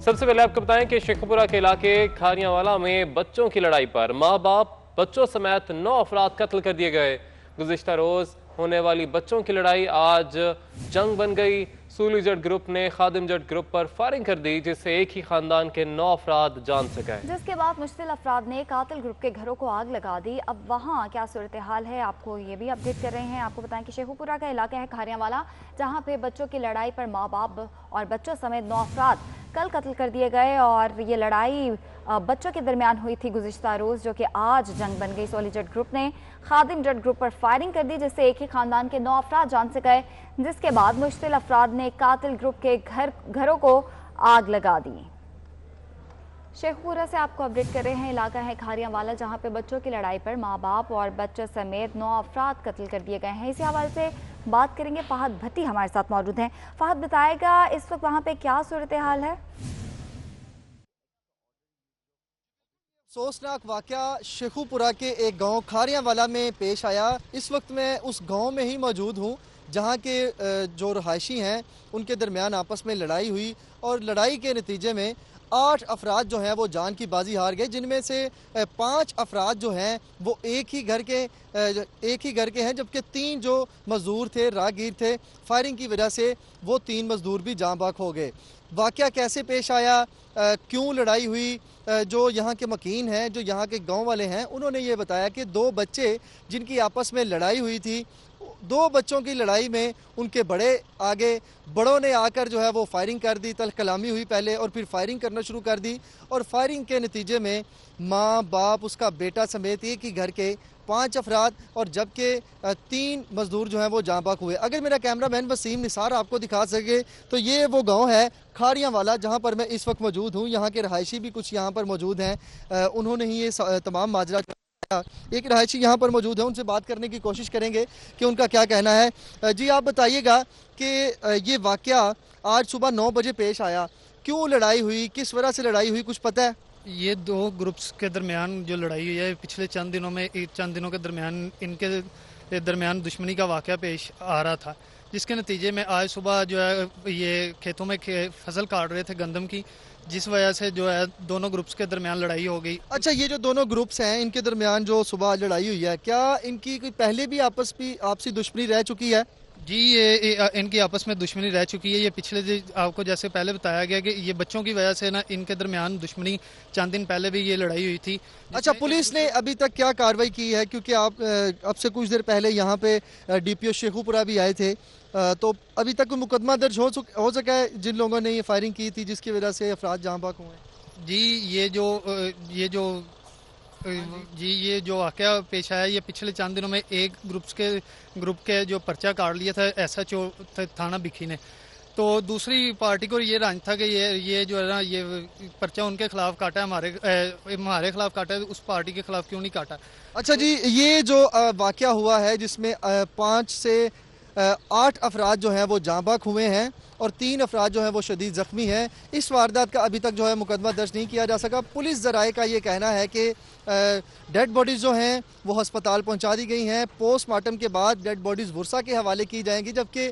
सबसे पहले आपको बताएं कि शेखपुरा के इलाके खारियावाला में बच्चों की लड़ाई पर माँ बाप बच्चों समेत 9 अफराद कत्ल कर दिए गए। गुज़िश्ता रोज होने वाली बच्चों की लड़ाई आज जंग बन गई। सूली जट ग्रुप ने खादिम जट ग्रुप पर फायरिंग कर दी, जिससे एक ही खानदान के 9 अफराद जान से गए। जिसके बाद मुश्तिल अफराद ने कातिल ग्रुप के घरों को आग लगा दी। अब वहाँ क्या सूरत हाल है, आपको ये भी अपडेट कर रहे हैं। आपको बताएं कि शेखुपुरा का इलाका है खारियावाला, जहाँ पे बच्चों की लड़ाई पर माँ बाप और बच्चों समेत 9 अफराद कल कत्ल कर दिए गए। और ये लड़ाई बच्चों के दरमियान हुई थी गुज़िश्ता रोज़, जो कि आज जंग बन गई। सूली जट ग्रुप ने खादिम जट ग्रुप पर फायरिंग कर दी, जिससे एक ही खानदान के 9 अफराद जान से गए। जिसके बाद मुश्तिल अफराद ने कातिल ग्रुप के घरों को आग लगा दी। शेखपुरा से आपको अपडेट कर रहे हैं। इलाका है खारियावाला, जहां पे बच्चों की लड़ाई पर मां बाप और बच्चों समेत 9 अफराद कत्ल कर दिए गए हैं। इसी हवाले से बात करेंगे, फहद भट्टी हमारे साथ मौजूद हैं। फहद, बताएगा इस वक्त वहां पे क्या सूरत हाल है? अफसोसनाक वाक़या शेखुपुरा के एक गांव खारियावाला में पेश आया। इस वक्त मैं उस गांव में ही मौजूद हूं, जहां के जो रहायशी हैं उनके दरमियान आपस में लड़ाई हुई और लड़ाई के नतीजे में 8 अफराद जो हैं वो जान की बाजी हार गए, जिनमें से 5 अफराद जो हैं वो एक ही घर के हैं, जबकि 3 जो मजदूर थे, राहगीर थे, फायरिंग की वजह से वो 3 मजदूर भी जाँ बाक हो गए। वाक़या कैसे पेश आया, क्यों लड़ाई हुई, जो यहाँ के मकीन हैं, जो यहाँ के गांव वाले हैं, उन्होंने ये बताया कि 2 बच्चे जिनकी आपस में लड़ाई हुई थी, 2 बच्चों की लड़ाई में उनके बड़ों ने आकर जो है वो फायरिंग कर दी। तल कलामी हुई पहले और फिर फायरिंग करना शुरू कर दी, और फायरिंग के नतीजे में माँ बाप, उसका बेटा समेत एक ही घर के 5 अफराद और जबकि 3 मजदूर जो हैं वो जाँ बाक हुए। अगर मेरा कैमरामैन वसीम निसार आपको दिखा सके तो ये वो गांव है खारियावाला जहां पर मैं इस वक्त मौजूद हूं। यहां के रहायशी भी कुछ यहां पर मौजूद हैं, उन्होंने ही ये तमाम माजरा, एक रहायशी यहाँ पर मौजूद है, उनसे बात करने की कोशिश करेंगे कि उनका क्या कहना है। जी, आप बताइएगा कि ये वाक़या आज सुबह 9 बजे पेश आया, क्यों लड़ाई हुई, किस वजह से लड़ाई हुई, कुछ पता है? ये 2 ग्रुप्स के दरमियान जो लड़ाई हुई है, पिछले चंद दिनों के दरमियान इनके दरमियान दुश्मनी का वाक़या पेश आ रहा था, जिसके नतीजे में आज सुबह जो है ये खेतों में फसल काट रहे थे गंदम की, जिस वजह से जो है दोनों ग्रुप्स के दरमियान लड़ाई हो गई। अच्छा, ये जो दोनों ग्रुप्स हैं इनके दरमियान जो सुबह लड़ाई हुई है, क्या इनकी कोई पहले भी आपसी दुश्मनी रह चुकी है? जी, ये इनकी आपस में दुश्मनी रह चुकी है। ये पिछले आपको जैसे पहले बताया गया कि ये बच्चों की वजह से ना इनके दरमियान दुश्मनी चंद दिन पहले भी ये लड़ाई हुई थी। अच्छा, पुलिस ने अभी तक क्या कार्रवाई की है? क्योंकि आप अब से कुछ देर पहले यहाँ पे डीपीओ शेखुपुरा भी आए थे, तो अभी तक कोई मुकदमा दर्ज हो सका है जिन लोगों ने ये फायरिंग की थी, जिसकी वजह से अफराद जाँ बाक हुए? जी, ये जो वाक़या पेश आया, ये पिछले चंद दिनों में एक ग्रुप के जो पर्चा काट लिया था SHO थाना बिखी ने, तो दूसरी पार्टी को ये रंज था कि ये जो है ना, ये पर्चा उनके खिलाफ काटा, हमारे खिलाफ काटा, उस पार्टी के खिलाफ क्यों नहीं काटा? अच्छा जी, ये जो वाक़या हुआ है जिसमें 5 से 8 अफराद जो हैं वो जाँ बाक हुए हैं और 3 अफराद जो हैं वो शदीद ज़ख्मी हैं, इस वारदात का अभी तक जो है मुकदमा दर्ज नहीं किया जा सका। पुलिस ज़राए का ये कहना है कि डेड बॉडीज़ जो हैं वो हस्पताल पहुंचा दी गई हैं। पोस्टमार्टम के बाद डेड बॉडीज़ वर्सा के हवाले की जाएंगी, जबकि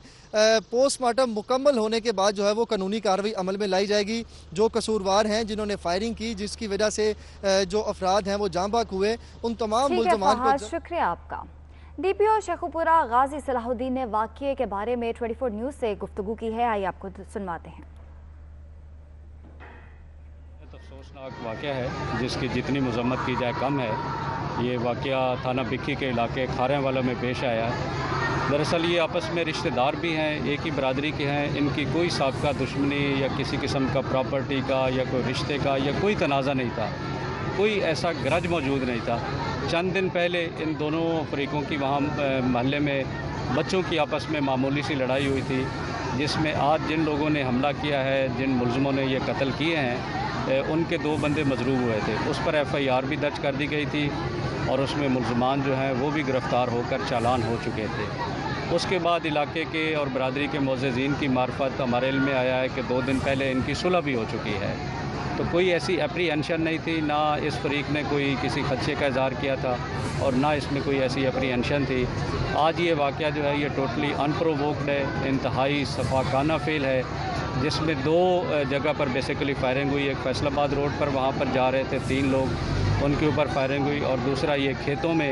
पोस्टमार्टम मुकम्मल होने के बाद जो है वो कानूनी कार्रवाई अमल में लाई जाएगी। जो कसूरवार हैं, जिन्होंने फायरिंग की, जिसकी वजह से जो अफराद हैं वो जाँ बाक हुए, उन तमाम मुल्ज़मान को। शुक्रिया आपका। डीपीओ शेखुपुरा गाजी सलाहुद्दीन ने वाक़ये के बारे में 24 न्यूज़ से गुफ्तगू की है, आइए आपको सुनवाते हैं। अफसोसनाक वाक़या है जिसकी जितनी मजम्मत की जाए कम है। ये वाक़या थाना बिक्की के इलाके खारियावाला में पेश आया है। दरअसल ये आपस में रिश्तेदार भी हैं, एक ही बरादरी के हैं। इनकी कोई साबिक़ा दुश्मनी या किसी किस्म का प्रॉपर्टी का या कोई रिश्ते का या कोई तनाज़ा नहीं था, कोई ऐसा गरज मौजूद नहीं था। चंद दिन पहले इन दोनों फरीकों की वहाँ महल्ले में बच्चों की आपस में मामूली सी लड़ाई हुई थी, जिसमें आज जिन लोगों ने हमला किया है, जिन मुलज़मों ने ये कत्ल किए हैं, उनके 2 बंदे मजरूब हुए थे। उस पर FIR भी दर्ज कर दी गई थी और उसमें मुलज़मान जो हैं वो भी गिरफ़्तार होकर चालान हो चुके थे। उसके बाद इलाके के और बरादरी के मोअज़्ज़िज़ीन की मार्फत हमारे इल्म में आया है कि 2 दिन पहले इनकी सुलह भी हो चुकी है। तो कोई ऐसी एप्रीहेंशन नहीं थी, ना इस फरीक ने कोई किसी खदशे का इज़हार किया था और ना इसमें कोई ऐसी एप्रीहेंशन थी। आज ये वाक़या जो है ये टोटली अनप्रोवोक्ड है, इंतहाई सफाकाना फेल है, जिसमें 2 जगह पर बेसिकली फायरिंग हुई। एक फैसलाबाद रोड पर, वहाँ पर जा रहे थे 3 लोग, उनके ऊपर फायरिंग हुई। और दूसरा ये खेतों में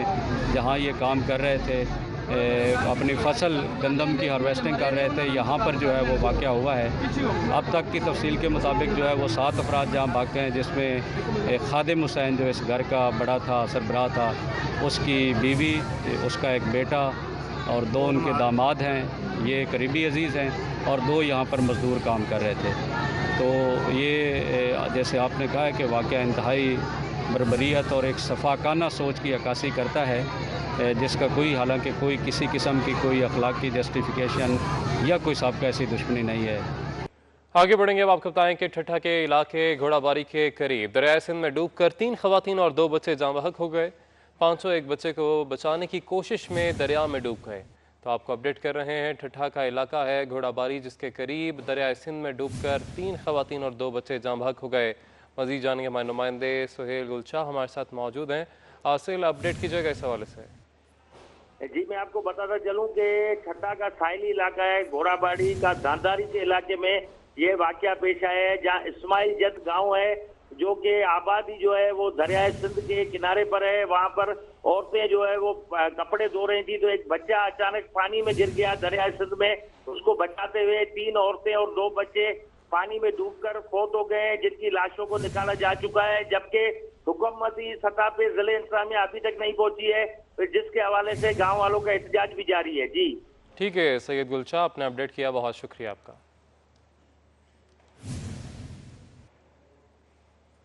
जहाँ ये काम कर रहे थे, अपनी फसल गंदम की हार्वेस्टिंग कर रहे थे, यहाँ पर जो है वो वाक़या हुआ है। अब तक की तफसील के मुताबिक जो है वो 7 अफराद जहाँ भाग गए हैं, जिसमें एक खादिम हुसैन जो इस घर का बड़ा था, सरबराह था, उसकी बीवी, उसका एक बेटा और 2 उनके दामाद हैं, ये करीबी अजीज़ हैं, और 2 यहाँ पर मज़दूर काम कर रहे थे। तो ये जैसे आपने कहा है कि वाक़या इंतहाई बर्बरियत और एक सफाकाना सोच की अक्कासी करता है, जिसका कोई हालांकि कोई किसी किस्म की कोई अखलाकी जस्टिफिकेशन या कोई साबिक़ा ऐसी दुश्मनी नहीं है। आगे बढ़ेंगे। अब आपको बताएं कि ठट्ठा के इलाके घोड़ाबारी के करीब दरिया सिंध में डूबकर 3 खवातीन और 2 बच्चे जाँ बहक हो गए। 501 बच्चे को बचाने की कोशिश में दरिया में डूब गए। तो आपको अपडेट कर रहे हैं, ठट्ठा का इलाका है घोड़ाबारी, जिसके करीब दरिया सिंध में डूबकर 3 खवातीन और 2 बच्चे जाँ बहक हो गए। मजीद जानेंगे हमारे नुमाइंदे सुहेल गुलशाह हमारे साथ मौजूद हैं। आसिल, अपडेट कीजिएगा इस हवाले से। जी, मैं आपको बताता चलूं कि ठट्ठा का साहिली इलाका है, घोड़ाबाड़ी का धांधारी के इलाके में ये वाकया पेश आया है, जहाँ इस्माइल जद गांव है, जो कि आबादी जो है वो दरिया सिंध के किनारे पर है। वहां पर औरतें जो है वो कपड़े धो रही थी, तो एक बच्चा अचानक पानी में गिर गया दरिया सिंध में। उसको बचाते हुए 3 औरतें और 2 बच्चे पानी में डूबकर फौत हो गए हैं, जिनकी लाशों को निकाला जा चुका है, जबकि हुकूमती सतह पे जिले इंतजामिया अभी तक नहीं पहुंची है, जिसके हवाले से गांव वालों का एहतजाज भी जारी है। जी ठीक है सैयद गुलशाह, आपने अपडेट किया, बहुत शुक्रिया आपका।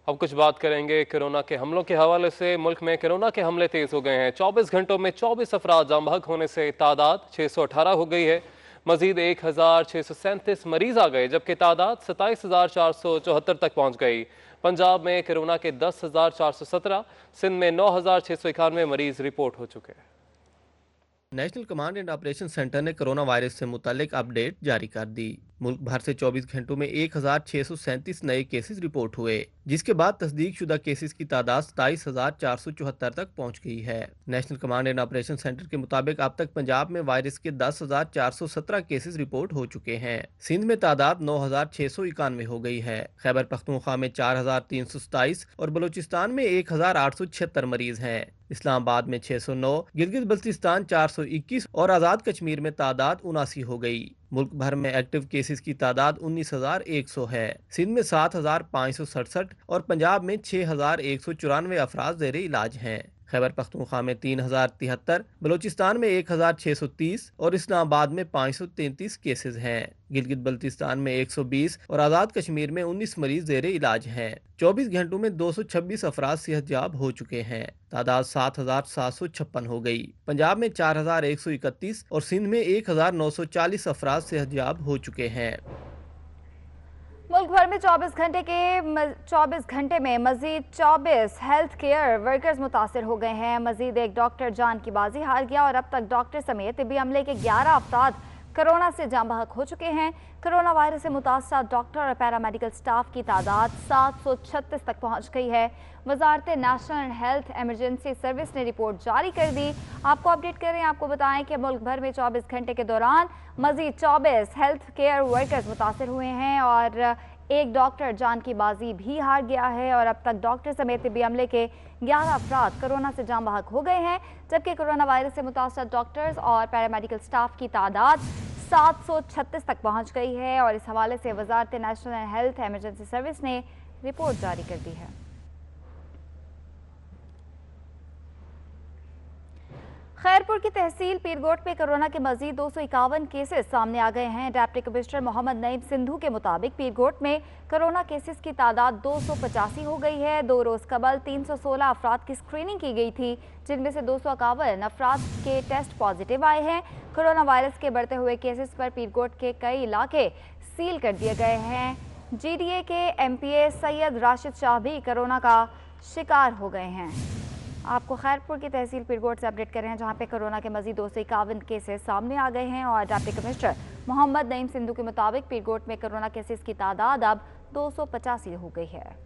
अब कुछ बात करेंगे कोरोना के हमलों के हवाले से। मुल्क में कोरोना के हमले तेज हो गए हैं। 24 घंटों में 24 अफराद जाँ बहक होने से तादाद 618 हो गई है। मजीद 1637 मरीज आ गए, जबकि तादाद 27,474 तक पहुंच गई। पंजाब में कोरोना के 10,417, सिंध में 9,691 मरीज रिपोर्ट हो चुके हैं। National command and operation centre ने कोरोना वायरस से मुतालिक अपडेट जारी कर दी। मुल्क भर से 24 घंटों में 1637 नए केसेस रिपोर्ट हुए, जिसके बाद तस्दीक शुदा केसेस की तादाद 27,474 तक पहुंच गई है। National command and operation centre के मुताबिक अब तक पंजाब में वायरस के 10,417 केसेस रिपोर्ट हो चुके हैं। सिंध में तादाद 9,691 हो गई है। खैबर पख्तूनख्वा में 4,327 और बलूचिस्तान में 1,876 मरीज हैं। इस्लामाबाद में 609, गिलगित बल्तिस्तान 421 और आज़ाद कश्मीर में तादाद 79 हो गई। मुल्क भर में एक्टिव केसेस की तादाद 19,100 है। सिंध में 7,567 और पंजाब में 6,194 अफराद ज़ेरे इलाज हैं। खैबर पख्तूनख्वा में 3,073, बलूचिस्तान में 1,630 और इस्लामाबाद में 533 केसेस हैं। गिलगित बल्तिस्तान में 120 और आज़ाद कश्मीर में 19 मरीज ज़ेरे इलाज हैं। 24 घंटों में 226 अफराद सेहतयाब हो चुके हैं। तादाद 7,756 हो गई। पंजाब में 4,131 और सिंध में 1,940 अफराद सेहतयाब हो चुके हैं। मुल्क भर में 24 घंटे में मजीद 24 हेल्थ केयर वर्कर्स मुतासर हो गए हैं। मजीद एक डॉक्टर जान की बाजी हार गया और अब तक डॉक्टर समेत तिब्बी अमले के 11 अफराद कोरोना से जाँ बहक हो चुके हैं। कोरोना वायरस से मुतासर डॉक्टर और पैरामेडिकल स्टाफ की तादाद 736 तक पहुंच गई है। वजारत नेशनल हेल्थ एमरजेंसी सर्विस ने रिपोर्ट जारी कर दी। आपको अपडेट कर रहे हैं, आपको बताएं कि मुल्क भर में 24 घंटे के दौरान मजीद 24 हेल्थ केयर वर्कर्स मुतासर हुए हैं और एक डॉक्टर जान की बाजी भी हार गया है। और अब तक डॉक्टर समेत तिब्बी अमले के 11 अफराद कोरोना से जाँ बहक हो गए हैं, जबकि कोरोना वायरस से मुतासर डॉक्टर्स और पैरामेडिकल स्टाफ की तादाद 736 तक पहुंच गई है। और इस हवाले से वजारत नेशनल हेल्थ एमरजेंसी सर्विस ने रिपोर्ट जारी कर दी है। खैरपुर की तहसील पीरगोट में कोरोना के मजीद 251 केसेस सामने आ गए हैं। डिप्टी कमिश्नर मोहम्मद नईम सिंधु के मुताबिक पीरगोट में कोरोना केसेस की तादाद 285 हो गई है। 2 रोज कबल 316 अफराद की स्क्रीनिंग की गई थी, जिनमें से 251 अफराद के टेस्ट पॉजिटिव आए हैं। कोरोना वायरस के बढ़ते हुए केसेस पर पीरगोट के कई इलाके सील कर दिए गए हैं। GDA के MPA सैयद राशिद शाह भी कोरोना का शिकार हो गए हैं। आपको खैरपुर की तहसील पीरगोट से अपडेट कर रहे हैं, जहां पे कोरोना के मजीद 251 केसेस सामने आ गए हैं। और डिप्टी कमिश्नर मोहम्मद नईम सिंधु के मुताबिक पीरगोट में कोरोना केसेस की तादाद अब 285 हो गई है।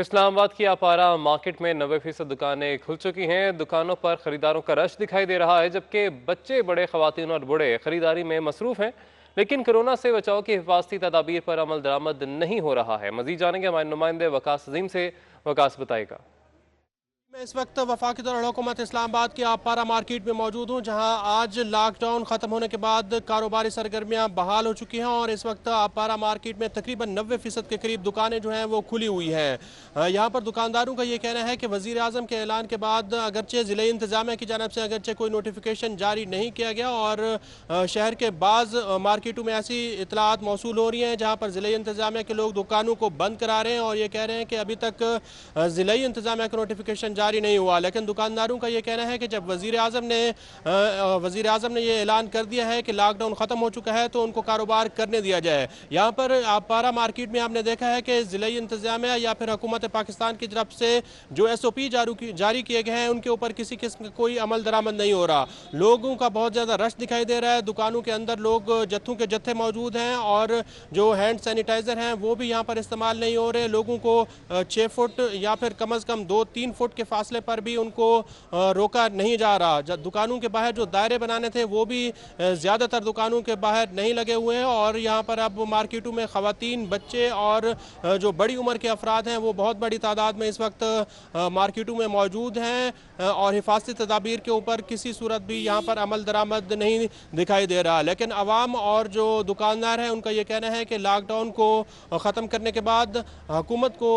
इस्लामाबाद की अपारा मार्केट में 90% दुकानें खुल चुकी हैं। दुकानों पर खरीदारों का रश दिखाई दे रहा है, जबकि बच्चे, बड़े, खवातीन और बूढ़े खरीदारी में मसरूफ हैं। लेकिन कोरोना से बचाव की हिफाजती तदाबीर पर अमल दरामद नहीं हो रहा है। मजीद जानेंगे हमारे नुमाइंदे वकास अजीम से। वकास बताएगा। मैं इस वक्त वफाकी हुकूमत इस्लामाबाद की अपारा मार्केट में मौजूद हूँ, जहाँ आज लॉकडाउन ख़त्म होने के बाद कारोबारी सरगर्मियाँ बहाल हो चुकी हैं और इस वक्त अपारा मार्केट में तकरीबन 90% के करीब दुकानें जो हैं वो खुली हुई हैं। यहाँ पर दुकानदारों का ये कहना है कि वज़ीर आज़म के ऐलान के बाद अगरचे ज़िले इंतज़ामिया की जानब से अगरचे कोई नोटिफिकेशन जारी नहीं किया गया और शहर के बाज़ मार्केटों में ऐसी इतलात मौसूल हो रही हैं जहाँ पर ज़िले इंतज़ामिया के लोग दुकानों को बंद करा रहे हैं और ये कह रहे हैं कि अभी तक ज़िले इंतज़ामिया का नोटिफिकेशन जारी नहीं हुआ। लेकिन दुकानदारों का ये कहना है कि जब वज़ीर आज़म ने ये ऐलान कर दिया है कि लॉकडाउन ख़त्म हो चुका है तो उनको कारोबार करने दिया जाए। यहाँ पर अपारा मार्केट में आपने देखा है कि ज़िले इंतज़ामिया या फिर हुकूमत पाकिस्तान की तरफ से जो SOP जारी किए गए हैं उनके ऊपर किसी किस्म का कोई अमल दरामद नहीं हो रहा। लोगों का बहुत ज़्यादा रश दिखाई दे रहा है। दुकानों के अंदर लोग जत्थों के जत्थे मौजूद हैं और जो हैंड सैनिटाइज़र हैं वो भी यहाँ पर इस्तेमाल नहीं हो रहे। लोगों को 6 फुट या फिर कम अज़ कम 2-3 फुट के फासले पर भी उनको रोका नहीं जा रहा। दुकानों के बाहर जो दायरे बनाने थे वो भी ज़्यादातर दुकानों के बाहर नहीं लगे हुए हैं और यहाँ पर अब मार्केटों में ख़वातीन, बच्चे और जो बड़ी उम्र के अफराद हैं वो बहुत बड़ी तादाद में इस वक्त मार्केटों में मौजूद हैं और हिफाजती तदाबीर के ऊपर किसी सूरत भी यहाँ पर अमल दरामद नहीं दिखाई दे रहा। लेकिन अवाम और जो दुकानदार हैं उनका ये कहना है कि लॉकडाउन को ख़त्म करने के बाद हुकूमत को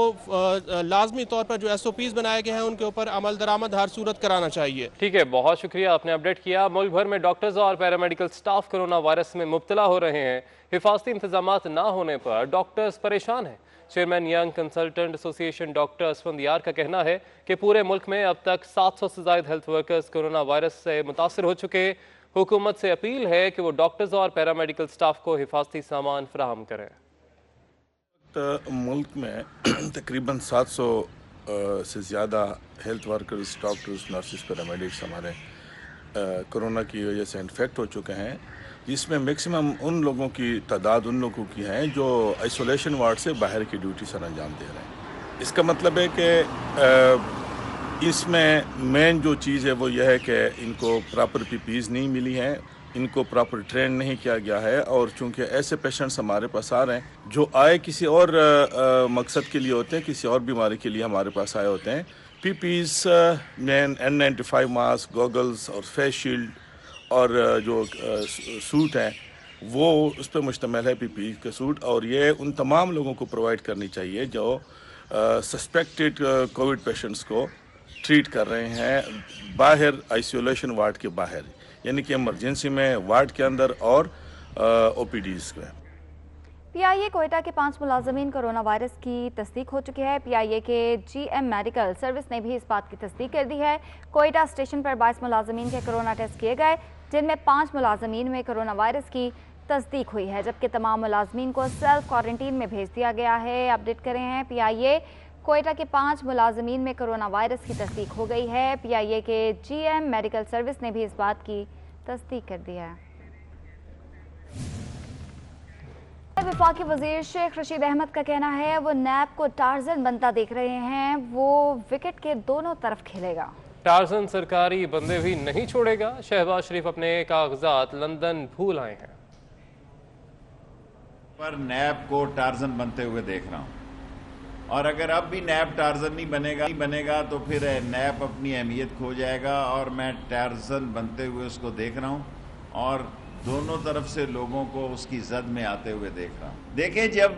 लाजमी तौर पर जो SOPs बनाए गए हैं उनके ऊपर अमल दरामद हर सूरत कराना चाहिए। ठीक है, बहुत शुक्रिया, आपने अपडेट किया। मुल्क भर में डॉक्टर्स और पैरामेडिकल स्टाफ कोरोना वायरस में मुब्तला हो रहे हैं। हिफाजती इंतजामात ना होने पर डॉक्टर्स परेशान हैं। Chairman young consultant association doctor Asfandyar का कहना है कि पूरे मुल्क में अब तक 700 से ज़ायद हेल्थ वर्कर्स कोरोना वायरस से मुतासर हो चुके। हुकूमत से अपील है कि वो डॉक्टर्स और पैरामेडिकल स्टाफ को हिफाजती सामान फराहम करें। मुल्क में तकरीबन 700 से ज़्यादा health workers, doctors, nurses, paramedics हमारे कोरोना की वजह से इन्फेक्ट हो चुके हैं, जिसमें मैक्सिमम उन लोगों की तादाद उन लोगों की है जो आइसोलेशन वार्ड से बाहर की ड्यूटी सर अंजाम दे रहे हैं। इसका मतलब है कि इसमें मेन जो चीज़ है वो यह है कि इनको प्रॉपर PPEs नहीं मिली हैं, इनको प्रॉपर ट्रेन नहीं किया गया है और चूंकि ऐसे पेशेंट्स हमारे पास आ रहे हैं जो आए किसी और मकसद के लिए होते हैं, किसी और बीमारी के लिए हमारे पास आए होते हैं। PPEs में N95 मास्क, गॉगल्स और फेस शील्ड और जो सूट हैं वो उस पर मुश्तमिल है, PPE के सूट, और ये उन तमाम लोगों को प्रोवाइड करनी चाहिए जो सस्पेक्टेड कोविड पेशेंट्स को ट्रीट कर रहे हैं बाहर, आइसोलेशन वार्ड के बाहर, यानी कि इमरजेंसी में, वार्ड के अंदर और OPDs में। PIA कोयटा के 5 मुलाजमीन कोरोना वायरस की तस्दीक हो चुकी है। PIA के GM मेडिकल सर्विस ने भी इस बात की तस्दीक कर दी है। कोयटा स्टेशन पर 22 मुलाजमीन के कोरोना टेस्ट किए गए, जिनमें 5 मुलाजमीन में कोरोना वायरस की तस्दीक हुई है, जबकि तमाम मुलाजमीन को सेल्फ क्वारंटीन में भेज दिया गया है। अपडेट करें हैं PIA कोयटा के 5 मुलाजमीन में कोरोना वायरस की तस्दीक हो गई है। PIA के GM मेडिकल सर्विस ने भी इस बात की तस्दीक कर दी है। वफाकी वजीर शेख रशीद अहमद का कहना है वो नैब को टार्जन बनता देख रहे हैं, वो विकेट के दोनों तरफ खेलेगा। टार्जन सरकारी बंदे भी नहीं छोड़ेगा। शहबाज शरीफ अपने कागजात लंदन भूल आए हैं, पर नैब को टार्जन बनते हुए देख रहा हूं और अगर अब भी नैब टार्जन नहीं बनेगा तो फिर नैब अपनी अहमियत खो जाएगा और मैं टार्जन बनते हुए उसको देख रहा हूं और दोनों तरफ से लोगों को उसकी जद में आते हुए देख रहा हूं। देखें, जब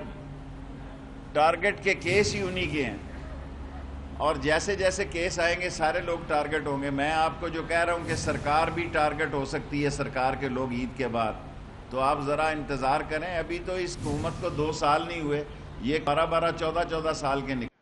टारगेट के केस ही उन्हीं के हैं और जैसे जैसे केस आएंगे सारे लोग टारगेट होंगे। मैं आपको जो कह रहा हूं कि सरकार भी टारगेट हो सकती है, सरकार के लोग ईद के बाद, तो आप ज़रा इंतज़ार करें। अभी तो इस हुकूमत को 2 साल नहीं हुए, ये 12-12, 14-14 साल के निकले।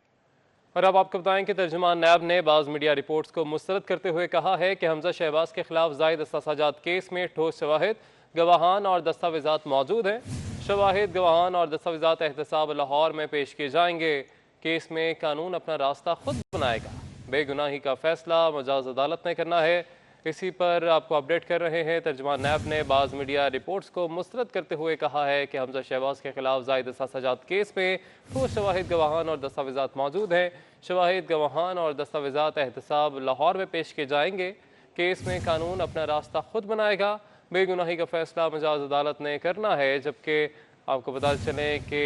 और अब आपको बताएं कि तर्जुमान नैब ने बाज़ मीडिया रिपोर्ट्स को मुस्तरद करते हुए कहा है कि हमजा शहबाज के खिलाफ जायद इस्तासाजात केस में ठोस शवाहिद, गवाहान और दस्तावेजात मौजूद हैं। शवाहिद, गवाहान और दस्तावेजात एहतसाब लाहौर में पेश किए जाएंगे। केस में कानून अपना रास्ता खुद बनाएगा। बेगुनाही का फैसला मजाज अदालत ने करना है। इसी पर आपको अपडेट कर रहे हैं। तर्जुमान नैब ने बाज़ मीडिया रिपोर्ट्स को मुस्तरद करते हुए कहा है कि हमजा शहबाज के खिलाफ जायद साजात केस में ठोस शवाहिद गवाहान और दस्तावेजात मौजूद हैं। शवाहिद गवाहान और दस्तावेजात एहतसाब लाहौर में पेश किए जाएंगे। केस में कानून अपना रास्ता खुद बनाएगा। बेगुनाही का फैसला मजाज अदालत ने करना है। जबकि आपको बता चले कि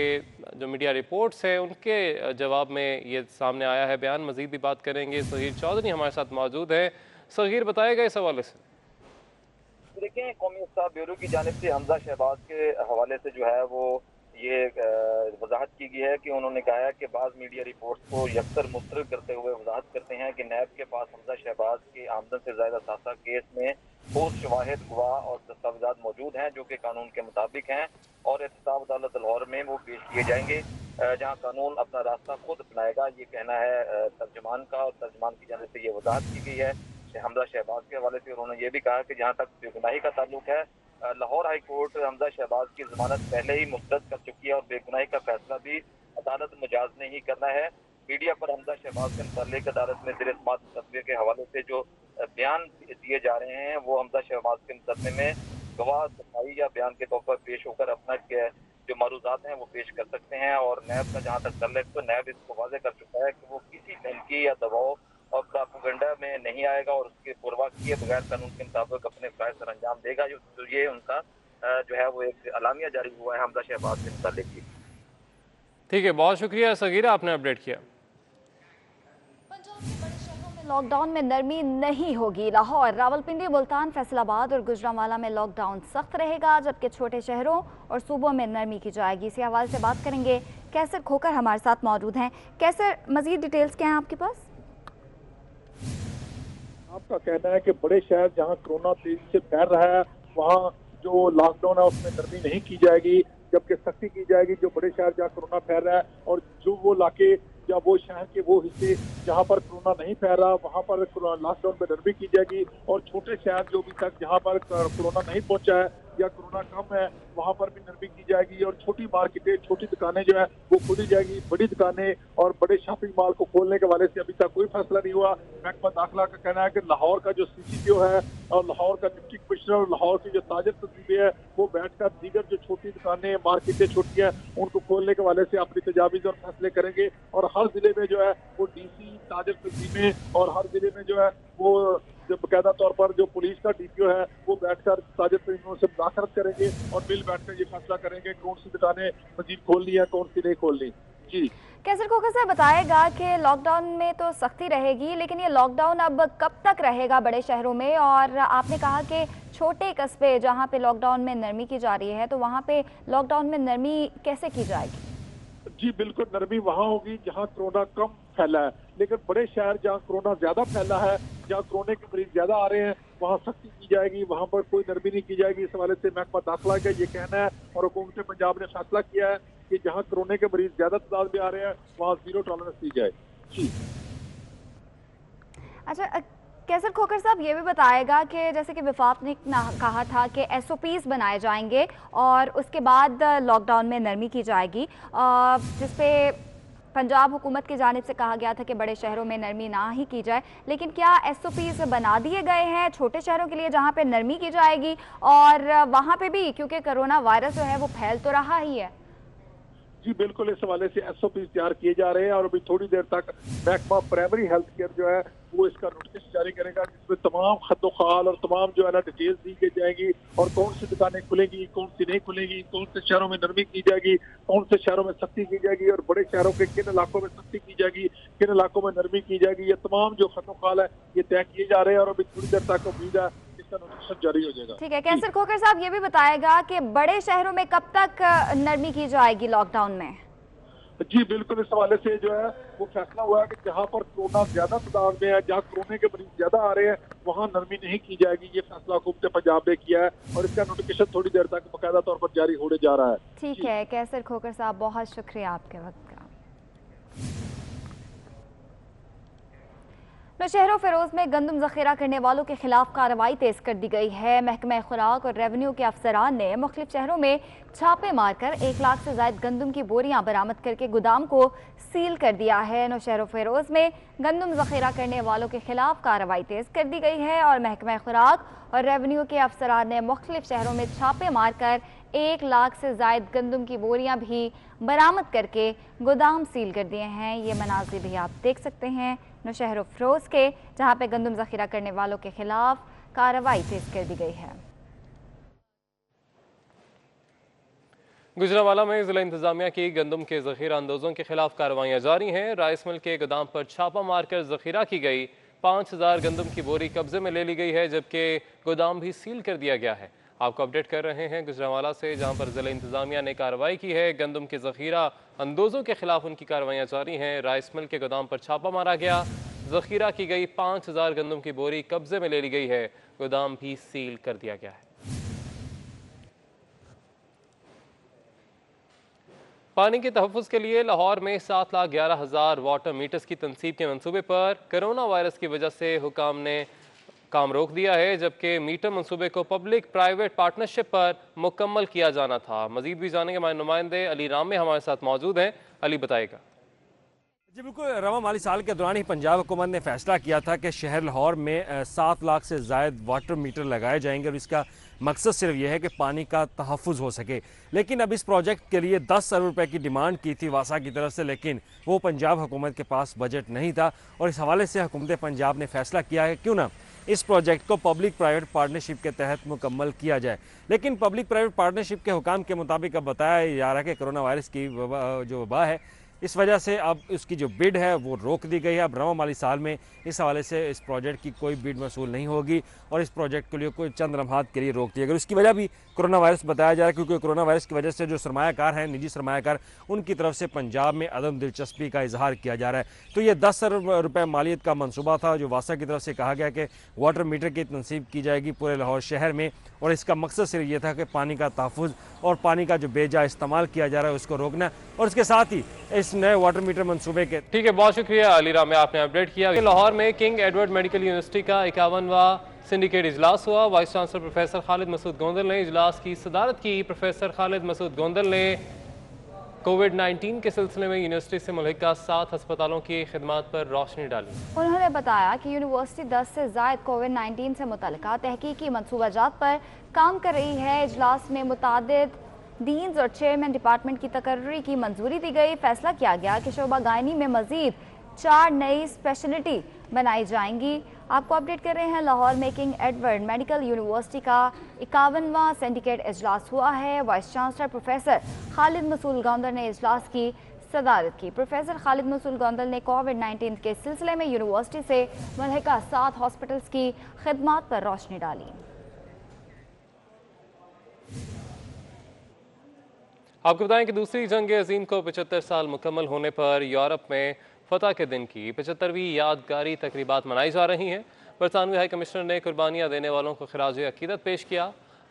जो मीडिया रिपोर्ट्स हैं उनके जवाब में ये सामने आया है बयान। मजीद भी बात करेंगे। सहीर चौधरी हमारे साथ मौजूद है। सहीर, बताएगा इस हवाले से। देखिए, कौमी इंसाफ ब्यूरो की जानिब से हमजा शहबाज के हवाले से जो है वो ये वजाहत की गई है कि उन्होंने कहा है कि बाज़ मीडिया रिपोर्ट्स को यकसर मुस्तरद करते हुए वजाहत करते हैं कि नैब के पास हमजा शहबाज के आमदन से ज़्यादा सासा केस में ठोस शवाहिद, गवाह और दस्तावेजात मौजूद हैं जो कि कानून के मुताबिक हैं और एहतसाब अदालत लाहौर में वो पेश किए जाएंगे, जहाँ कानून अपना रास्ता खुद अपनाएगा। ये कहना है तर्जुमान का, और तर्जुमान की जानिब से ये वजाहत की गई है हमजा शहबाज के हवाले से। उन्होंने ये भी कहा कि जहाँ तक बेगुनाही का ताल्लुक है, लाहौर हाई कोर्ट हमजा शहबाज की जमानत पहले ही मुस्तरद कर चुकी है और बेगुनाही का फैसला भी अदालत मुजाज ने ही करना है। मीडिया पर हमजा शहबाज के मुतालिक अदालत में ज़ेर समाअत मुकदमे के हवाले से जो बयान दिए जा रहे हैं वो हमजा शहबाज के मुकदमे में गवाह, सफाई या बयान के तौर पर पेश होकर अपना जो मारूजात हैं वो पेश कर सकते हैं। और नैब का जहाँ तक ताल्लुक, तो नैब इसको वाज़ेह कर चुका है कि वो किसी धमकी या दबाव और प्रोपेगेंडा में नहीं आएगा और उसके पुरवा किए बगैर कानून के मुताबिक अपने फ़राइज़ सर अंजाम देगा। जो ये उनका जो है वो एक अलामिया जारी हुआ है हमजा शहबाज के मुतालिक। ठीक है, बहुत शुक्रिया सगीरा, आपने अपडेट किया। पंजाब के बड़े शहरों में लॉकडाउन में नरमी नहीं होगी। लाहौर, रावलपिंडी, मुल्तान, फैसलाबाद और गुजरांवाला में लॉकडाउन सख्त रहेगा, जबकि छोटे शहरों और सूबों में नरमी की जाएगी। इसी हवाले से बात करेंगे। कैसर खोकर हमारे साथ मौजूद हैं। कैसर, मजीद डिटेल्स क्या हैं आपके पास? आपका कहना है कि बड़े शहर जहां कोरोना तेजी से फैल रहा है वहां जो लॉकडाउन है उसमें नरमी नहीं की जाएगी, जबकि सख्ती की जाएगी जो बड़े शहर जहां कोरोना फैल रहा है और जो वो इलाके या वो शहर के वो हिस्से जहां पर कोरोना नहीं फैल रहा वहां पर लॉकडाउन में नरमी की जाएगी। और छोटे शहर जो भी तक जहां पर कोरोना नहीं पहुंचा है या कोरोना कम है वहां पर भी नरमी की जाएगी और छोटी मार्केटें, छोटी दुकानें जो है वो खोली जाएगी। बड़ी दुकानें और बड़े शॉपिंग मॉल को खोलने के वाले से अभी तक कोई फैसला नहीं हुआ। महकमा दाखिला का कहना है कि लाहौर का जो CCTO है और लाहौर का डिप्टी कमिश्नर और लाहौर की जो ताजर तंजीमें है वो बैठकर दीगर जो छोटी दुकानें, मार्केटें छोटी हैं उनको खोलने के वाले से अपनी तजावीज़ और फैसले करेंगे। और हर जिले में जो है वो DC, ताजर तंजीमें और हर जिले में जो है वो जो बाकायदा तौर पर जो पुलिस का DPO है वो बैठकर ताजर तंजीमों से मुज़ाकरत करेंगे और मिल बैठकर ये फैसला करेंगे कौन सी दुकानें मजीद खोलनी है, कौन सी नहीं खोलनी। जी कैसर खोकर साहब, बताएगा कि लॉकडाउन में तो सख्ती रहेगी, लेकिन ये लॉकडाउन अब कब तक रहेगा बड़े शहरों में? और आपने कहा कि छोटे कस्बे जहाँ पे लॉकडाउन में नरमी की जा रही है, तो वहाँ पे लॉकडाउन में नरमी कैसे की जाएगी? जी बिल्कुल, नरमी वहाँ होगी जहाँ कोरोना कम फैला है, लेकिन बड़े शहर जहाँ कोरोना ज्यादा फैला है, जहाँ कोरोना के मरीज ज्यादा आ रहे हैं वहाँ सख्ती की जाएगी, वहाँ पर कोई नरमी नहीं की जाएगी। इस हवाले से महकमा दाखिला का ये कहना है और हुकूमत पंजाब ने फैसला किया है कि जहाँ कोरोना के मरीज ज्यादा तादाद में आ रहे हैं वहाँ 0 टॉलरेंस दी जाए। जी अच्छा, कैसर खोकर साहब ये भी बताएगा कि जैसे कि विफाक ने कहा था कि SOPs बनाए जाएंगे और उसके बाद लॉकडाउन में नरमी की जाएगी, जिसपे पंजाब हुकूमत की जानिब से कहा गया था कि बड़े शहरों में नरमी ना ही की जाए, लेकिन क्या SOPs बना दिए गए हैं छोटे शहरों के लिए जहां पे नरमी की जाएगी? और वहां पे भी क्योंकि कोरोना वायरस जो है वो फैल तो रहा ही है। जी बिल्कुल, इस हवाले से SOPs तैयार किए जा रहे हैं और अभी थोड़ी देर तक महकमा प्राइमरी हेल्थ केयर जो है वो इसका नोटिस जारी करेगा, जिसमें तमाम खत-ओ-खाल और तमाम जो है ना डिटेल्स दी गई जाएगी और कौन सी दुकानें खुलेंगी, कौन सी नहीं खुलेंगी, कौन से शहरों में नरमी की जाएगी, कौन से शहरों में सख्ती की जाएगी और बड़े शहरों के किन इलाकों में सख्ती की जाएगी, किन इलाकों में नरमी की जाएगी। ये तमाम जो खत-ओ-खाल है ये तय किए जा रहे हैं और अभी थोड़ी देर तक उम्मीद है इसका नोटिस जारी हो जाएगा। ठीक है, कैसर खोकर साहब ये भी बताएगा कि बड़े शहरों में कब तक नरमी की जाएगी लॉकडाउन में? जी बिल्कुल, इस हवाले से जो है वो फैसला हुआ है कि जहां पर कोरोना ज्यादा तादाद में है, जहां कोरोना के मरीज ज्यादा आ रहे हैं वहां नरमी नहीं की जाएगी। ये फैसला हुकूमत पंजाब ने किया है और इसका नोटिफिकेशन थोड़ी देर तक बाकायदा तौर पर जारी होने जा रहा है। ठीक है कैसर खोकर साहब, बहुत शुक्रिया आपके वक्त का। नौशहर फिरोज में गंदम जखीरा करने वालों के खिलाफ कार्रवाई तेज कर दी गई है। महकमा खुराक और रेवेन्यू के अफसरान ने मुख्तलिफ शहरों में छापे मारकर 1 लाख से ज्यादा गंदम की बोरियां बरामद करके गोदाम को सील कर दिया है। नौशहर फिरोज में गंदम जखीरा करने वालों के खिलाफ कार्रवाई तेज कर दी गई है और महकमा खुराक और रेवेन्यू के अफसरान ने मुख्तलिफ शहरों में छापे मारकर 1 लाख से ज्यादा गंदम की बोरियां भी बरामद करके गोदाम सील कर दिए हैं। ये मनाजिर भी आप देख सकते हैं नौशहर फिरोज के, जहां पे गंदम जखीरा करने वालों के खिलाफ कार्रवाई तेज कर दी गई है। गुजरांवाला में जिला इंतजामिया की गंदम के जखीरा अंदोजों के खिलाफ कार्रवाइयां जारी हैं। राइस मिल के गोदाम पर छापा मारकर जखीरा की गई 5000 गंदम की बोरी कब्जे में ले ली गई है, जबकि गोदाम भी सील कर दिया गया है। आपको अपडेट कर रहे हैं गुजरांवाला से, जहां पर जिला इंतजामिया ने कार्रवाई की है। गंदम के जखीरा अंदोजों के खिलाफ उनकी कार्रवाइयां जारी हैं। राइस मिल के गोदाम पर छापा मारा गया, जखीरा की गई 5000 गंदम की बोरी कब्जे में ले ली गई है, गोदाम भी सील कर दिया गया है। पानी के तहफ़्फ़ुज़ के लिए लाहौर में 7,11,000 वाटर मीटर्स की तनसीब के मंसूबे पर कोरोना वायरस की वजह से हुकाम ने काम रोक दिया है, जबकि मीटर मंसूबे को पब्लिक प्राइवेट पार्टनरशिप पर मुकम्मल किया जाना था। मजीद भी जानेंगे, हमारे नुमाइंदे अली राम हमारे साथ मौजूद हैं। अली बताएगा। जी बिल्कुल, रवा माली साल के दौरान ही पंजाब हुकूमत ने फैसला किया था कि शहर लाहौर में 7 लाख से ज़ायद वाटर मीटर लगाए जाएंगे और इसका मकसद सिर्फ यह है कि पानी का तहफ़्फ़ुज़ हो सके। लेकिन अब इस प्रोजेक्ट के लिए 10 अरब रुपए की डिमांड की थी वासा की तरफ से, लेकिन वो पंजाब हुकूमत के पास बजट नहीं था और इस हवाले से हुकूमत पंजाब ने फैसला किया है क्यों ना इस प्रोजेक्ट को पब्लिक प्राइवेट पार्टनरशिप के तहत मुकम्मल किया जाए। लेकिन पब्लिक प्राइवेट पार्टनरशिप के हुकाम के मुताबिक अब बताया जा रहा है कि कोरोना वायरस की जो वबा है, इस वजह से अब उसकी जो बिड है वो रोक दी गई है। अब रवा माली साल में इस हवाले से इस प्रोजेक्ट की कोई बिड वसूल नहीं होगी और इस प्रोजेक्ट के लिए कोई चंद लम्हात के लिए रोक दिया गया। उसकी वजह भी कोरोना वायरस बताया जा रहा है, क्योंकि कोरोना वायरस की वजह से जो सरमायाकार हैं, निजी सरमायाकार, उनकी तरफ से पंजाब में अदम दिलचस्पी का इजहार किया जा रहा है। तो ये 10 अरब रुपये मालियत का मनसूबा था जो वासा की तरफ से कहा गया कि वाटर मीटर की तनसीब की जाएगी पूरे लाहौर शहर में, और इसका मकसद सिर्फ ये था कि पानी का तहफ़्फ़ुज़ और पानी का जो बेजा इस्तेमाल किया जा रहा है उसको रोकना, और इसके साथ ही इस नए वाटर मीटर मंसूबे के। ठीक है, बहुत शुक्रिया अली राम, आपने अपडेट किया। लाहौर में किंग एडवर्ड मेडिकल यूनिवर्सिटी का 51वां सिंडिकेट इजलास हुआ। Vice chancellor professor Khalid Masood Gondal ने इजलास की सदारत की। प्रोफेसर खालिद मसूद गोंदल ने कोविड-19 के सिलसिले में यूनिवर्सिटी से मुल्हिका 7 अस्पतालों की खिदमात पर रोशनी डाली। उन्होंने बताया कि यूनिवर्सिटी 10 से ज़ायद कोविड-19 से मुतल्लिका तहकीकी मनसूबाजात पर काम कर रही है। इजलास में मुतादिद डीन्स और चेयरमैन डिपार्टमेंट की तकर्री की मंजूरी दी गई। फैसला किया गया कि शोबा गायनी में मजीद 4 नई स्पेशलिटी बनाई जाएंगी। आपको अपडेट कर रहे हैं, लाहौर में किंग एडवर्ड मेडिकल यूनिवर्सिटी का 51वां सिंडिकेट इजलास हुआ है। Vice chancellor professor Khalid Masood Gondal ने इजलास की सदारत की। प्रोफेसर खालिद मसूद गोंदल ने कोविड-19 के सिलसिले में यूनिवर्सिटी से मुल्हिका 7 हॉस्पिटल्स की खिदमात पर रोशनी डाली। आपको बताएं कि दूसरी जंग अजीम को 75 साल मुकम्मल होने पर यूरोप में फतह के दिन की 75वीं यादगारी तकरीबात मनाई जा रही हैं। बरतानवी हाई कमिश्नर ने कुर्बानियाँ देने वालों को खराज अकीदत पेश किया।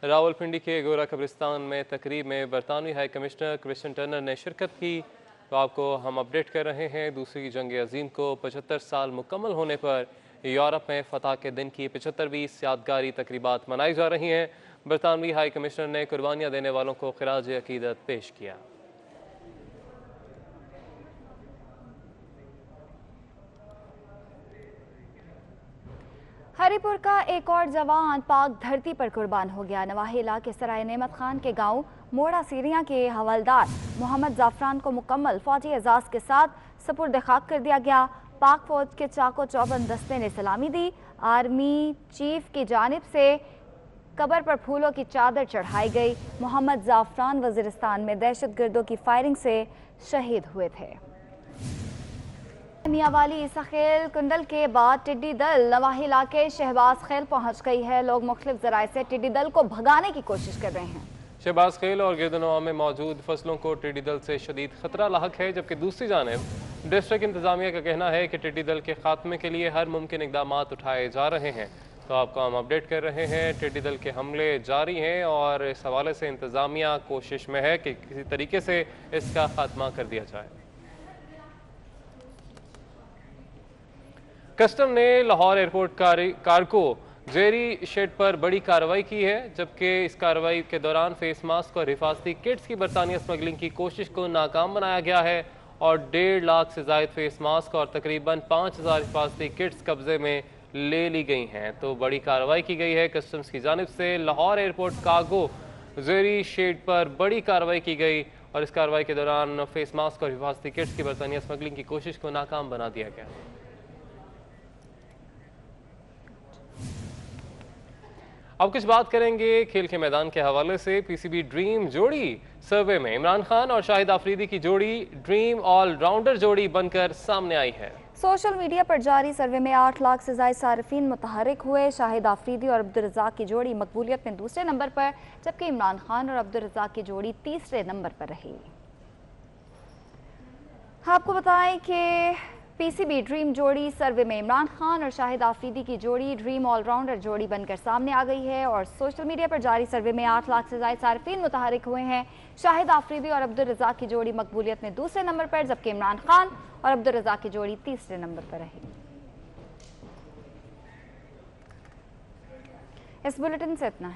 रावलपिंडी के गोरा कब्रिस्तान में तकरीब में बरतानवी हाई कमिश्नर क्रिस्टियन टर्नर ने शिरकत की। तो आपको हम अपडेट कर रहे हैं, दूसरी जंग अजीम को 75 साल मुकम्मल होने पर यूरोप में फतह के दिन की 75वीं यादगारी तकरीबात मनाई जा रही हैं। बरतानवी हाई कमिश्नर ने कुर्बानियाँ देने वालों को खराज अकीदत पेश किया। हरिपुर का एक और जवान पाक धरती पर कुर्बान हो गया। नवाही इलाके सराय नेमत खान के गांव मोड़ा सीरिया के हवलदार मोहम्मद जाफरान को मुकम्मल फौजी एजाज के साथ सपुर्द खाक कर दिया गया। पाक फौज के चाको चौबंद दस्ते ने सलामी दी। आर्मी चीफ की जानिब से कब्र पर फूलों की चादर चढ़ाई गई। मोहम्मद जाफरान वजीरिस्तान में दहशतगर्दों की फायरिंग से शहीद हुए थे। मियावाली सखेल कुंडल के बाद टिड्डी दल नवाही इलाके शहबाज खेल पहुंच गई है। लोग मुख्तलिफ जराए से टिड्डी दल को भगाने की कोशिश कर रहे हैं। शहबाज खेल और गिरदनवा में मौजूद फसलों को टिड्डी दल से शदीद खतरा लाहक है, जबकि दूसरी जानिब डिस्ट्रिक्ट इंतजामिया का कहना है कि टिड्डी दल के खात्मे के लिए हर मुमकिन इकदाम उठाए जा रहे हैं। तो आपको हम अपडेट कर रहे हैं, टिड्डी दल के हमले जारी हैं और इस हवाले से इंतजामिया कोशिश में है कि किसी तरीके से इसका खात्मा कर दिया जाए। कस्टम ने लाहौर एयरपोर्ट कारको जेरी शेड पर बड़ी कार्रवाई की है, जबकि इस कार्रवाई के दौरान फेस मास्क और हिफाजती किट्स की बरतानिया स्मगलिंग की कोशिश को नाकाम बनाया गया है और 1.5 लाख से जायद फेस मास्क और तकरीबन 5000 हिफाजती किट्स कब्जे में ले ली गई हैं। तो बड़ी कार्रवाई की गई है कस्टम्स की जानिब से। लाहौर एयरपोर्ट कार्गो जेरी शेड पर बड़ी कार्रवाई की गई और इस कार्रवाई के दौरान फेस मास्क और हिफाजती किट्स की बरतानिया स्मगलिंग की कोशिश को नाकाम बना दिया गया। अब कुछ बात करेंगे खेल के मैदान के हवाले से। पीसीबी ड्रीम जोड़ी सर्वे में इमरान खान और शाहिद आफरीदी की जोड़ी ड्रीम ऑलराउंडर जोड़ी बनकर सामने आई है। सोशल मीडिया पर जारी सर्वे में 8 लाख से ज्यादा सारिफीन मुतहरिक हुए। शाहिद आफरीदी और अब्दुल रज़ाक की जोड़ी मकबूलियत में दूसरे नंबर पर, जबकि इमरान खान और अब्दुल रज़ाक की जोड़ी तीसरे नंबर पर रही। आपको बताएं कि पीसीबी ड्रीम जोड़ी सर्वे में इमरान खान और शाहिद आफरीदी की जोड़ी ड्रीम ऑलराउंडर जोड़ी बनकर सामने आ गई है और सोशल मीडिया पर जारी सर्वे में 8 लाख से ज्यादा सारिफीन मुतहरिक हुए हैं। शाहिद आफरीदी और अब्दुल रज़ाक की जोड़ी मकबूलियत में दूसरे नंबर पर, जबकि इमरान खान और अब्दुल रज़ाक की जोड़ी तीसरे नंबर पर रही। इस बुलेटिन से इतना ही।